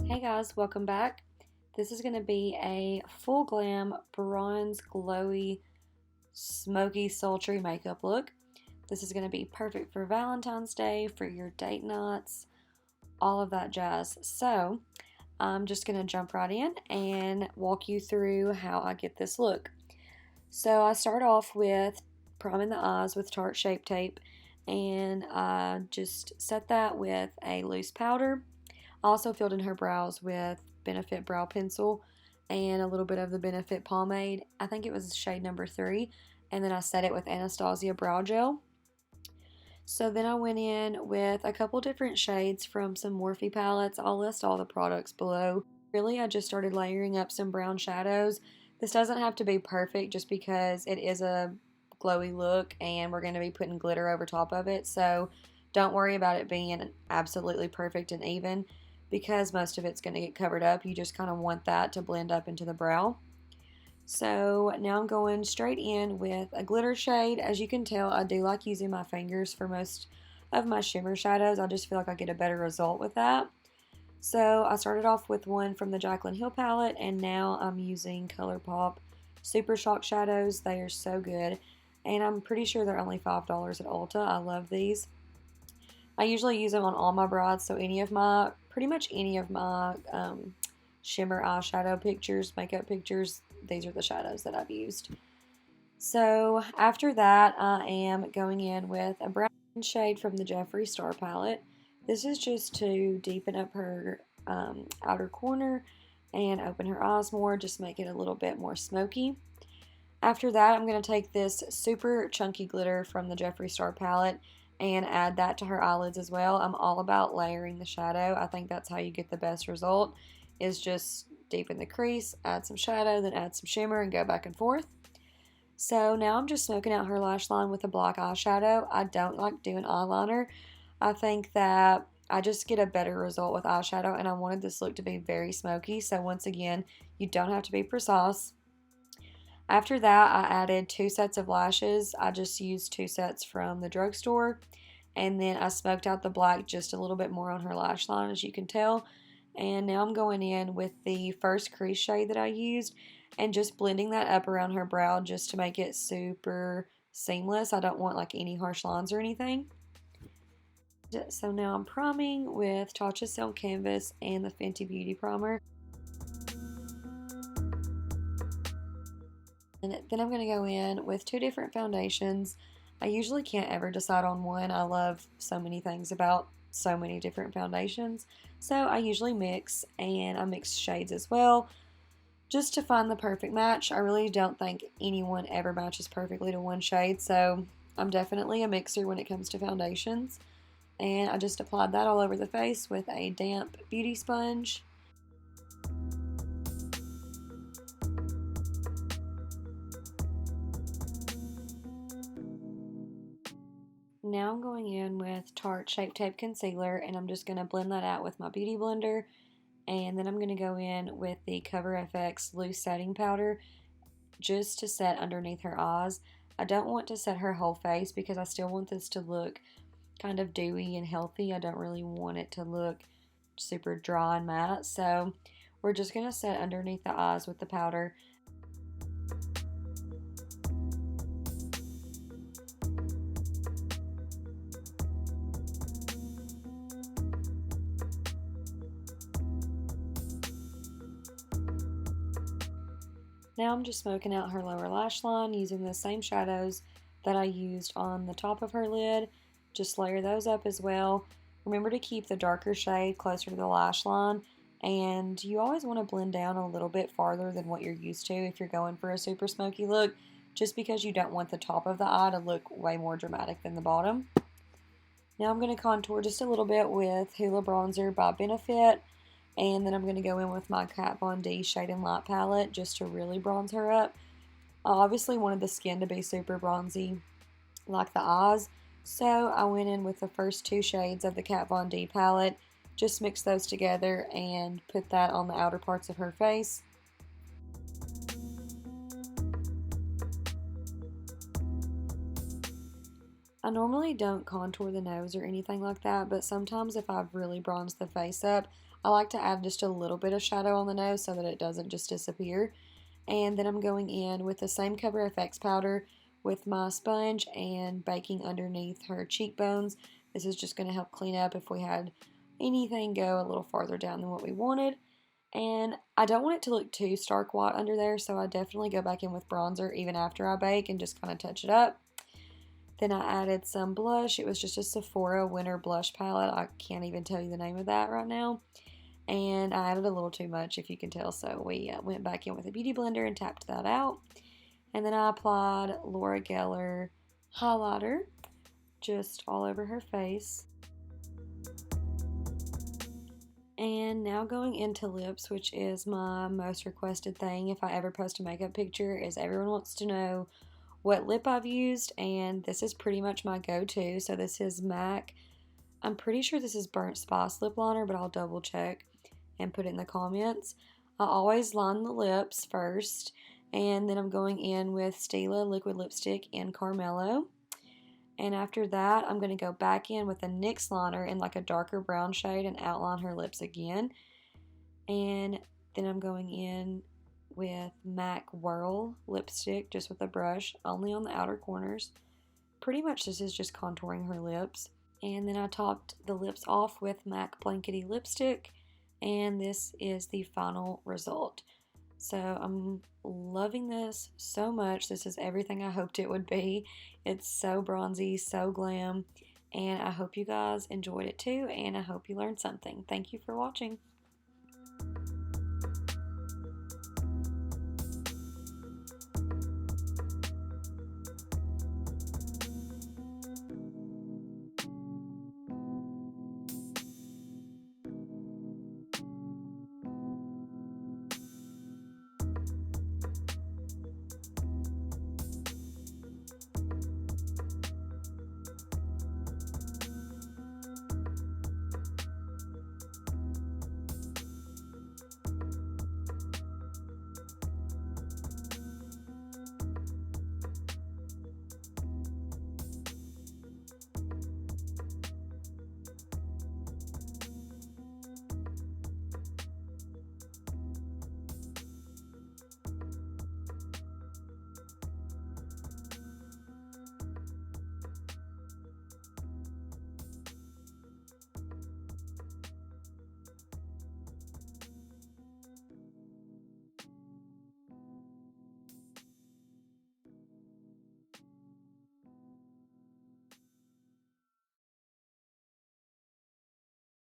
Hey guys, welcome back. This is going to be a full glam bronze glowy smoky sultry makeup look. This is going to be perfect for Valentine's Day, for your date nights, all of that jazz. So I'm just going to jump right in and walk you through how I get this look. So I start off with priming the eyes with Tarte Shape Tape, and I just set that with a loose powder. I also filled in her brows with Benefit Brow Pencil and a little bit of the Benefit Pomade. I think it was shade number 3. And then I set it with Anastasia Brow Gel. So then I went in with a couple different shades from some Morphe palettes. I'll list all the products below. Really, I just started layering up some brown shadows. This doesn't have to be perfect just because it is a glowy look and we're going to be putting glitter over top of it. So don't worry about it being absolutely perfect and even, because most of it's going to get covered up. You just kind of want that to blend up into the brow. So now I'm going straight in with a glitter shade. As you can tell, I do like using my fingers for most of my shimmer shadows. I just feel like I get a better result with that. So I started off with one from the Jaclyn Hill palette, and now I'm using Colorpop Supershock shadows. They are so good, and I'm pretty sure they're only $5 at Ulta. I love these. I usually use them on all my brides, so pretty much any of my shimmer eyeshadow pictures, makeup pictures, these are the shadows that I've used. So after that, I am going in with a brown shade from the Jeffree Star palette. This is just to deepen up her outer corner and open her eyes more, just make it a little bit more smoky. After that, I'm going to take this super chunky glitter from the Jeffree Star palette and add that to her eyelids as well. I'm all about layering the shadow. I think that's how you get the best result, is just deepen the crease, add some shadow, then add some shimmer, and go back and forth. So now I'm just smoking out her lash line with a black eyeshadow. I don't like doing eyeliner. I think that I just get a better result with eyeshadow, and I wanted this look to be very smoky. So once again, you don't have to be precise. After that, I added 2 sets of lashes. I just used 2 sets from the drugstore. And then I smoked out the black just a little bit more on her lash line, as you can tell. And now I'm going in with the first crease shade that I used and just blending that up around her brow just to make it super seamless. I don't want like any harsh lines or anything. So now I'm priming with Tatcha Silk Canvas and the Fenty Beauty Primer. And then I'm going to go in with 2 different foundations. I usually can't ever decide on one. I love so many things about so many different foundations. So I usually mix, and I mix shades as well just to find the perfect match. I really don't think anyone ever matches perfectly to one shade, so I'm definitely a mixer when it comes to foundations. And I just applied that all over the face with a damp beauty sponge. Now I'm going in with Tarte Shape Tape Concealer, and I'm just going to blend that out with my Beauty Blender. And then I'm going to go in with the Cover FX Loose Setting Powder just to set underneath her eyes. I don't want to set her whole face because I still want this to look kind of dewy and healthy. I don't really want it to look super dry and matte. So we're just going to set underneath the eyes with the powder. Now I'm just smoking out her lower lash line using the same shadows that I used on the top of her lid. Just layer those up as well. Remember to keep the darker shade closer to the lash line, and you always want to blend down a little bit farther than what you're used to if you're going for a super smoky look, just because you don't want the top of the eye to look way more dramatic than the bottom. Now I'm going to contour just a little bit with Hoola Bronzer by Benefit. And then I'm going to go in with my Kat Von D Shade and Light palette just to really bronze her up. I obviously wanted the skin to be super bronzy like the eyes, so I went in with the first 2 shades of the Kat Von D palette, just mix those together and put that on the outer parts of her face. I normally don't contour the nose or anything like that, but sometimes if I've really bronzed the face up, I like to add just a little bit of shadow on the nose so that it doesn't just disappear. And then I'm going in with the same Cover FX powder with my sponge and baking underneath her cheekbones. This is just going to help clean up if we had anything go a little farther down than what we wanted. And I don't want it to look too stark white under there, so I definitely go back in with bronzer even after I bake and just kind of touch it up. Then I added some blush. It was just a Sephora Winter Blush palette. I can't even tell you the name of that right now. And I added a little too much, if you can tell, so we went back in with a beauty blender and tapped that out. And then I applied Laura Geller highlighter just all over her face. And now going into lips, which is my most requested thing if I ever post a makeup picture, is everyone wants to know what lip I've used, and this is pretty much my go-to. So this is MAC. I'm pretty sure this is Burnt Spice lip liner, but I'll double check and put it in the comments. I always line the lips first, and then I'm going in with Stila liquid lipstick in Carmello. And after that, I'm going to go back in with a NYX liner in like a darker brown shade and outline her lips again. And then I'm going in with MAC Whirl lipstick, just with a brush, only on the outer corners. Pretty much this is just contouring her lips. And then I topped the lips off with MAC Blankety Lipstick, and this is the final result. So I'm loving this so much. This is everything I hoped it would be. It's so bronzy, so glam, and I hope you guys enjoyed it too, and I hope you learned something. Thank you for watching.